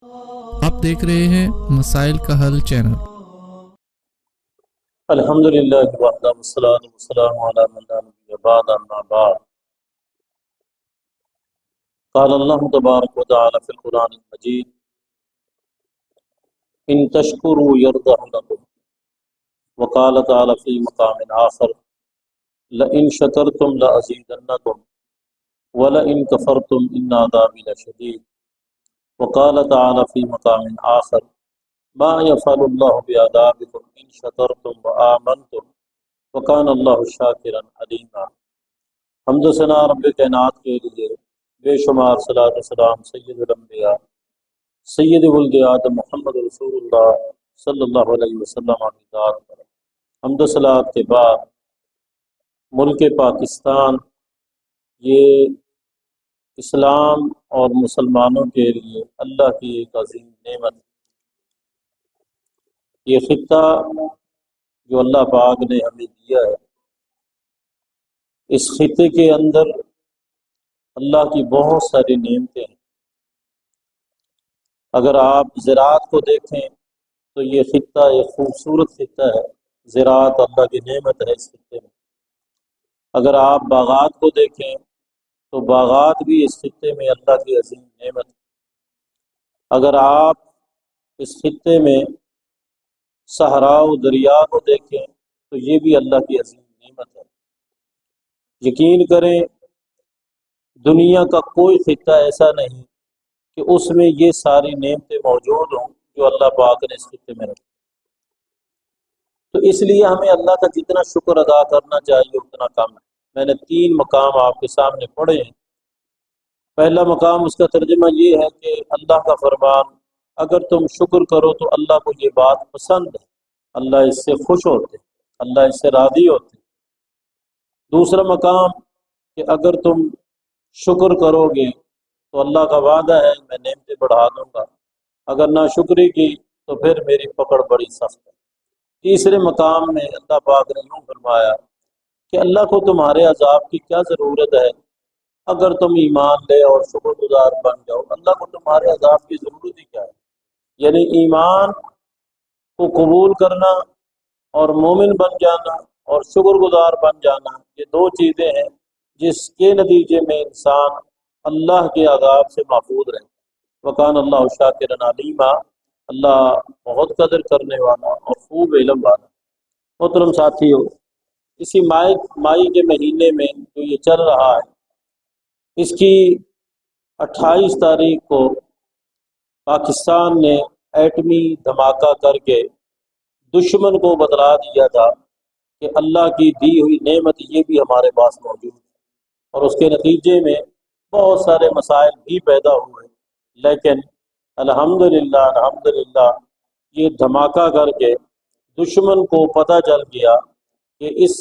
آپ دیکھ رہے ہیں مسائل کا حل چینل۔ الحمدللہ وحدہ والصلاۃ والسلام علی من لا نبی بعد اما بعد قال اللہ تبارک وتعالی فی القرآن المجید ان تشکروا یرضہ لکم وقال تعالی فی مقام آخر لئن شکرتم لأزیدنکم ولئن کفرتم ان عذابی لشدید وقال تعالی فی مقام آخر ما یفعل اللہ بعذابکم ان شکرتم وآمنتم وکان اللہ شاکرا علیما۔ حمد و ثنا رب کائنات کے لیے بے شمار صلاۃ و سلام سید الانبیاء سید ولد آدم محمد رسول اللہ صلی اللہ علیہ وسلم کی ذات پر۔ حمد و صلاۃ کے بعد ملک پاکستان یہ اسلام اور مسلمانوں کے لیے اللہ کی ایک عظیم نعمت ہے۔ یہ خطہ جو اللہ پاک نے ہمیں دیا ہے، اس خطے کے اندر اللہ کی بہت ساری نعمتیں ہیں۔ اگر آپ زراعت کو دیکھیں تو یہ خطہ ایک خوبصورت خطہ ہے، زراعت اللہ کی نعمت ہے اس خطے میں۔ اگر آپ باغات کو دیکھیں تو باغات بھی اس خطے میں اللہ کی عظیم نعمت ہے۔ اگر آپ اس خطے میں صحرا و دریا کو دیکھیں تو یہ بھی اللہ کی عظیم نعمت ہے۔ یقین کریں دنیا کا کوئی خطہ ایسا نہیں کہ اس میں یہ ساری نعمتیں موجود ہوں جو اللہ پاک نے اس خطے میں رکھی۔ تو اس لیے ہمیں اللہ کا جتنا شکر ادا کرنا چاہیے اتنا کم ہے۔ میں نے 3 مقام آپ کے سامنے پڑھے ہیں۔ پہلا مقام اس کا ترجمہ یہ ہے کہ اللہ کا فرمان اگر تم شکر کرو تو اللہ کو یہ بات پسند ہے، اللہ اس سے خوش ہوتے، اللہ اس سے راضی ہوتے۔ دوسرا مقام کہ اگر تم شکر کرو گے تو اللہ کا وعدہ ہے میں نعمتیں بڑھا دوں گا، اگر ناشکری کی تو پھر میری پکڑ بڑی سخت ہے۔ تیسرے مقام میں اللہ پاک نے یوں فرمایا کہ اللہ کو تمہارے عذاب کی کیا ضرورت ہے، اگر تم ایمان لے اور شکر گزار بن جاؤ، اللہ کو تمہارے عذاب کی ضرورت ہی کیا ہے۔ یعنی ایمان کو قبول کرنا اور مومن بن جانا اور شکر گزار بن جانا، یہ 2 چیزیں ہیں جس کے نتیجے میں انسان اللہ کے عذاب سے محفوظ رہے۔ وکان اللہ شاکرا علیما، اللہ بہت قدر کرنے والا اور خوب علم والا۔ محترم ساتھیو، اسی مائی کے مہینے میں جو یہ چل رہا ہے، اس کی 28 تاریخ کو پاکستان نے ایٹمی دھماکہ کر کے دشمن کو بتلا دیا تھا کہ اللہ کی دی ہوئی نعمت یہ بھی ہمارے پاس موجود ہے، اور اس کے نتیجے میں بہت سارے مسائل بھی پیدا ہوئے۔ لیکن الحمدللہ یہ دھماکہ کر کے دشمن کو پتہ چل گیا کہ اس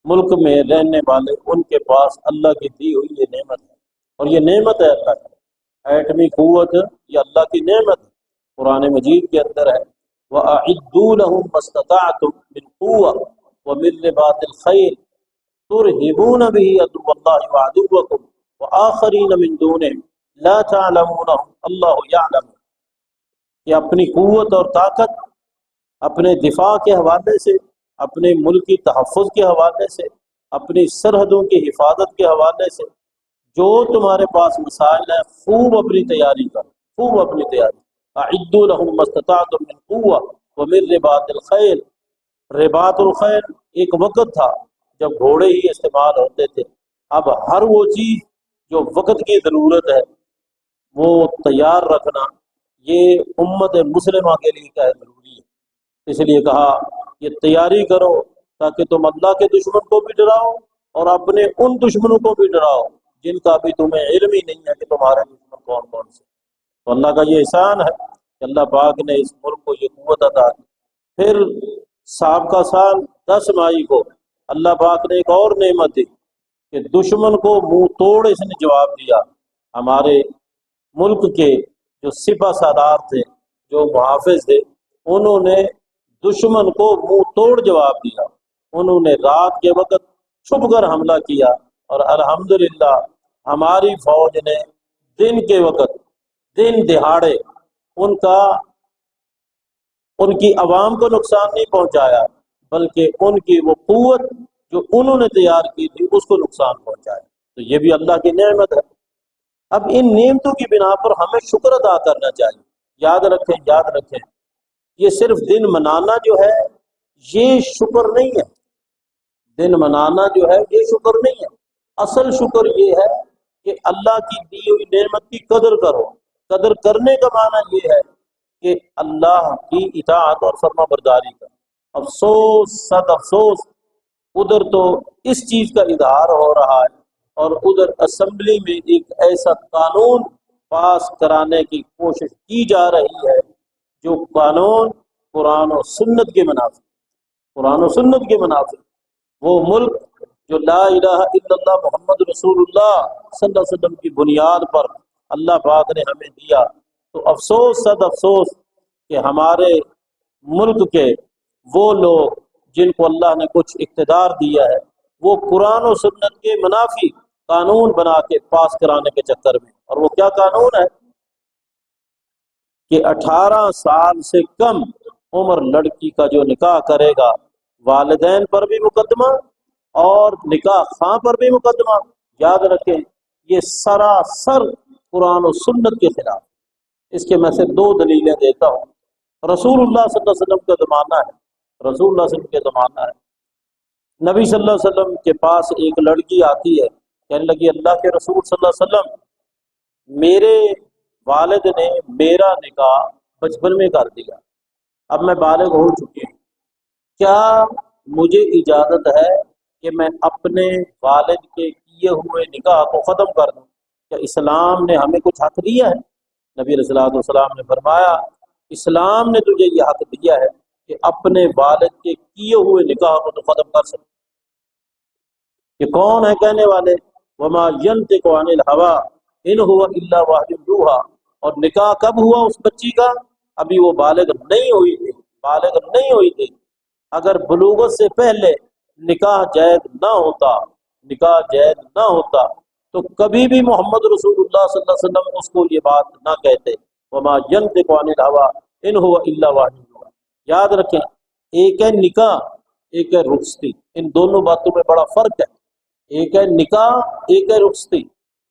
ملک میں رہنے والے ان کے پاس اللہ کی دی ہوئی یہ نعمت ہے، اور یہ نعمت ہے اللہ کی ایٹمی قوت، یہ اللہ کی نعمت ہے۔ قرآن مجید کے اندر ہے وَأَعِدُّوا لَهُم مَّا اسْتَطَعْتُم مِّن قُوَّةٍ وَمِن رِّبَاطِ الْخَيْلِ تُرْهِبُونَ بِهِ عَدُوَّ اللَّهِ وَعَدُوَّكُمْ وَآخَرِينَ مِن دُونِهِمْ لَا تَعْلَمُونَهُمْ اللَّهُ يَعْلَمُ، کہ اپنی قوت اور طاقت، اپنے دفاع کے حوالے سے، اپنے ملک کی تحفظ کے حوالے سے، اپنی سرحدوں کی حفاظت کے حوالے سے جو تمہارے پاس مسائل ہیں، خوب اپنی تیاری کر، خوب اپنی تیاری۔ اعدوا لهم ما استطعتم من قوة ومن رباط الخیل، رباط الخیل ایک وقت تھا جب گھوڑے ہی استعمال ہوتے تھے، اب ہر وہ چیز جو وقت کی ضرورت ہے وہ تیار رکھنا یہ امت مسلمہ کے لیے کیا ہے ضروری ہے۔ اس لیے کہا یہ تیاری کرو تاکہ تم اللہ کے دشمن کو بھی ڈراؤ اور اپنے ان دشمنوں کو بھی ڈراؤ جن کا بھی تمہیں علم ہی نہیں ہے کہ تمہارے دشمن کون کون سے۔ تو اللہ کا یہ احسان ہے کہ اللہ پاک نے اس ملک کو یہ قوت عطا کی۔ پھر سابقہ سال 10 مئی کو اللہ پاک نے ایک اور نعمت دی کہ دشمن کو منہ توڑ اس نے جواب دیا۔ ہمارے ملک کے جو سپہ سالار تھے، جو محافظ تھے، انہوں نے دشمن کو منہ توڑ جواب دیا۔ انہوں نے رات کے وقت چھپ کر حملہ کیا، اور الحمدللہ ہماری فوج نے دن کے وقت، دن دہاڑے ان کی عوام کو نقصان نہیں پہنچایا، بلکہ ان کی وہ قوت جو انہوں نے تیار کی تھی اس کو نقصان پہنچایا۔ تو یہ بھی اللہ کی نعمت ہے۔ اب ان نعمتوں کی بنا پر ہمیں شکر ادا کرنا چاہیے۔ یاد رکھیں یہ صرف دن منانا جو ہے یہ شکر نہیں ہے، دن منانا جو ہے یہ شکر نہیں ہے۔ اصل شکر یہ ہے کہ اللہ کی دی ہوئی نعمت کی قدر کرو۔ قدر کرنے کا معنی یہ ہے کہ اللہ کی اطاعت اور فرما برداری کا۔ افسوس، صد افسوس، ادھر تو اس چیز کا اظہار ہو رہا ہے اور ادھر اسمبلی میں ایک ایسا قانون پاس کرانے کی کوشش کی جا رہی ہے جو قانون قرآن و سنت کے منافق۔ وہ ملک جو لا الہ الا اللہ محمد رسول اللہ صلی اللہ علیہ وسلم کی بنیاد پر اللہ پاک نے ہمیں دیا، تو افسوس، صد افسوس کہ ہمارے ملک کے وہ لوگ جن کو اللہ نے کچھ اقتدار دیا ہے وہ قرآن و سنت کے منافی قانون بنا کے پاس کرانے کے چکر میں۔ اور وہ کیا قانون ہے کہ 18 سال سے کم عمر لڑکی کا جو نکاح کرے گا والدین پر بھی مقدمہ اور نکاح خواں پر بھی مقدمہ۔ یاد رکھیں یہ سراسر قرآن و سنت کے خلاف۔ اس کے میں سے 2 دلیلیں دیتا ہوں۔ رسول اللہ صلی اللہ علیہ وسلم کا زمانہ ہے، رسول اللہ صلی اللہ علیہ وسلم کے زمانہ ہے، نبی صلی اللہ علیہ وسلم کے پاس ایک لڑکی آتی ہے، کہنے لگی اللہ کے رسول صلی اللہ علیہ وسلم، میرے والد نے میرا نکاح بچپن میں کر دیا، اب میں بالغ ہو چکی ہوں، کیا مجھے اجازت ہے کہ میں اپنے والد کے کیے ہوئے نکاح کو ختم کر دوں؟ کیا اسلام نے ہمیں کچھ حق دیا ہے؟ نبی علیہ الصلوۃ والسلام نے فرمایا اسلام نے تجھے یہ حق دیا ہے کہ اپنے والد کے کیے ہوئے نکاح کو تو ختم کر سکتے۔ یہ کون ہے کہنے والے؟ وما ينطق عن الهوى ان هو الا وحی یوحی۔ اور نکاح کب ہوا اس بچی کا؟ ابھی وہ بالغ نہیں ہوئی تھی۔ اگر بلوغت سے پہلے نکاح جائز نہ ہوتا تو کبھی بھی محمد رسول اللہ صلی اللہ علیہ وسلم اس کو یہ بات نہ کہتے۔ وما ينطق عن الهوى ان هو الا وحی یوحی۔ یاد رکھیں ایک ہے نکاح، ایک ہے رخصتی، ان دونوں باتوں میں بڑا فرق ہے۔ ایک ہے نکاح، ایک ہے رخصتی۔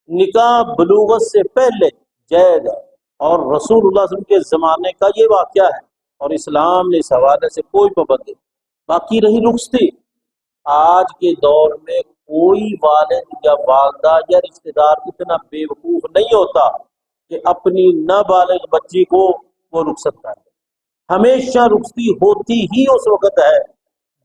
نکاح بلوغت سے پہلے جائز ہے اور رسول اللہ صلی اللہ علیہ وسلم کے زمانے کا یہ واقعہ ہے اور اسلام نے اس حوالے سے کوئی پابندی۔ باقی رہی رخصتی، آج کے دور میں کوئی والد یا والدہ یا رشتہ دار اتنا بے وقوف نہیں ہوتا کہ اپنی نابالغ بچی کو وہ رخصت کرے۔ ہمیشہ رخصتی ہوتی ہی اس وقت ہے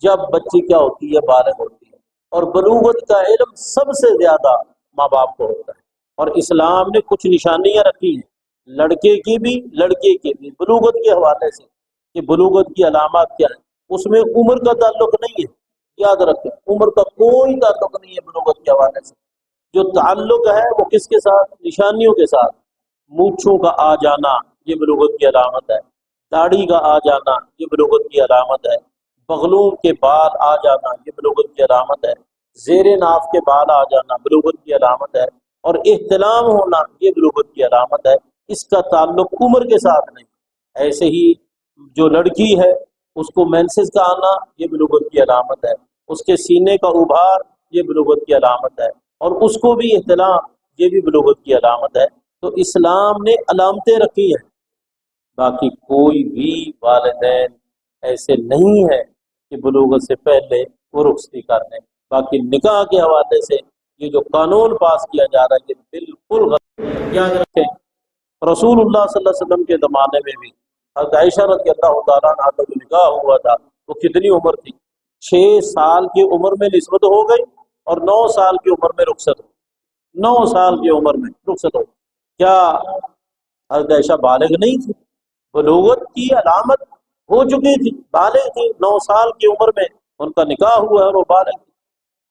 جب بچی کیا ہوتی ہے؟ بالغ ہوتی ہے۔ اور بلوغت کا علم سب سے زیادہ ماں باپ کو ہوتا ہے، اور اسلام نے کچھ نشانیاں رکھی ہیں لڑکے کی بھی لڑکے کی بھی بلوغت کے حوالے سے کہ بلوغت کی علامات کیا ہیں۔ اس میں عمر کا تعلق نہیں ہے، یاد رکھیں عمر کا کوئی تعلق نہیں ہے بلوغت کے حوالے سے۔ جو تعلق ہے وہ کس کے ساتھ؟ نشانیوں کے ساتھ۔ مونچھوں کا آ جانا یہ بلوغت کی علامت ہے، داڑھی کا آ جانا یہ بلوغت کی علامت ہے، بغلوں کے بال آ جانا یہ بلوغت کی علامت ہے، زیر ناف کے بال آ جانا بلوغت کی علامت ہے، اور احتلام ہونا یہ بلوغت کی علامت ہے۔ اس کا تعلق عمر کے ساتھ نہیں۔ ایسے ہی جو لڑکی ہے اس کو مینسز کا آنا یہ بلوغت کی علامت ہے، اس کے سینے کا ابھار یہ بلوغت کی علامت ہے، اور اس کو بھی احتلام یہ بھی بلوغت کی علامت ہے۔ تو اسلام نے علامتیں رکھی ہیں، باقی کوئی بھی والدین ایسے نہیں ہے کہ بلوغت سے پہلے وہ رخصتی کر دیں۔ باقی نکاح کے حوالے سے یہ جو قانون پاس کیا جا رہا ہے یہ بالکل غلط۔ یاد رکھیں رسول اللہ صلی اللہ علیہ وسلم کے زمانے میں بھی حضرت عائشہ رضی اللہ تعالیٰ عنہا کا جو نکاح ہوا تھا وہ کتنی عمر تھی؟ 6 سال کی عمر میں نسبت ہو گئی اور 9 سال کی عمر میں رخصت ہو۔ 9 سال کی عمر میں رخصت ہو۔ کیا حضرت عائشہ بالغ نہیں تھی؟ بلوغت کی علامت ہو چکی تھی، بالغ تھی، 9 سال کی عمر میں ان کا نکاح ہوا ہے اور وہ بالغ تھی۔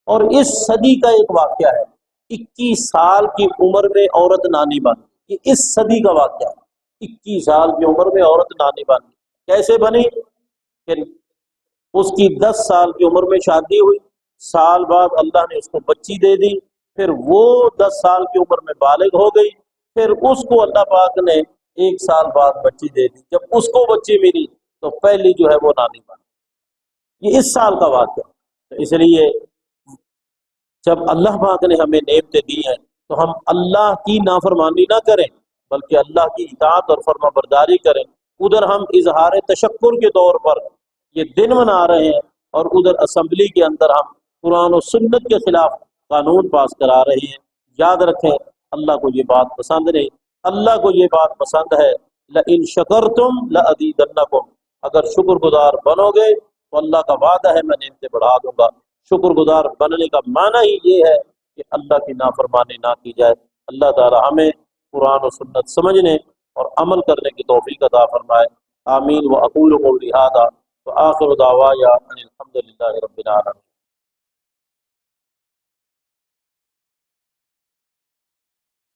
اور اس صدی کا ایک واقعہ ہے، 21 سال کی عمر میں عورت نانی بن گئی۔ یہ اس صدی کا واقعہ ہے، 21 سال کی عمر میں عورت نانی بن گئی۔ کیسے بنی؟ کہ اس کی 10 سال کی عمر میں شادی ہوئی، سال بعد اللہ نے اس کو بچی دے دی، پھر وہ 10 سال کی عمر میں بالغ ہو گئی، پھر اس کو اللہ پاک نے 1 سال بعد بچی دے دی، جب اس کو بچی ملی تو پہلی جو ہے وہ نانی بن، یہ اس سال کا واقعہ۔ تو اس لیے جب اللہ پاک نے ہمیں نعمتیں دی ہیں تو ہم اللہ کی نافرمانی نہ کریں بلکہ اللہ کی اطاعت اور فرما برداری کریں۔ ادھر ہم اظہار تشکر کے طور پر یہ دن منا رہے ہیں اور ادھر اسمبلی کے اندر ہم قرآن و سنت کے خلاف قانون پاس کرا رہے ہیں۔ یاد رکھیں اللہ کو یہ بات پسند نہیں، اللہ کو یہ بات پسند ہے لئن شکرتم لأزیدنکم، اگر شکر گزار بنو گے تو اللہ کا وعدہ ہے میں نعمتیں بڑھا دوں گا۔ شکر گزار بننے کا معنی ہی یہ ہے کہ اللہ کی نافرمانی نہ کی جائے۔ اللہ تعالی ہمیں قرآن و سنت سمجھنے اور عمل کرنے کی توفیق عطا فرمائے۔ آمین۔ واقول قولی ھذا وآخر دعوایا ان الحمد للہ رب العالمین۔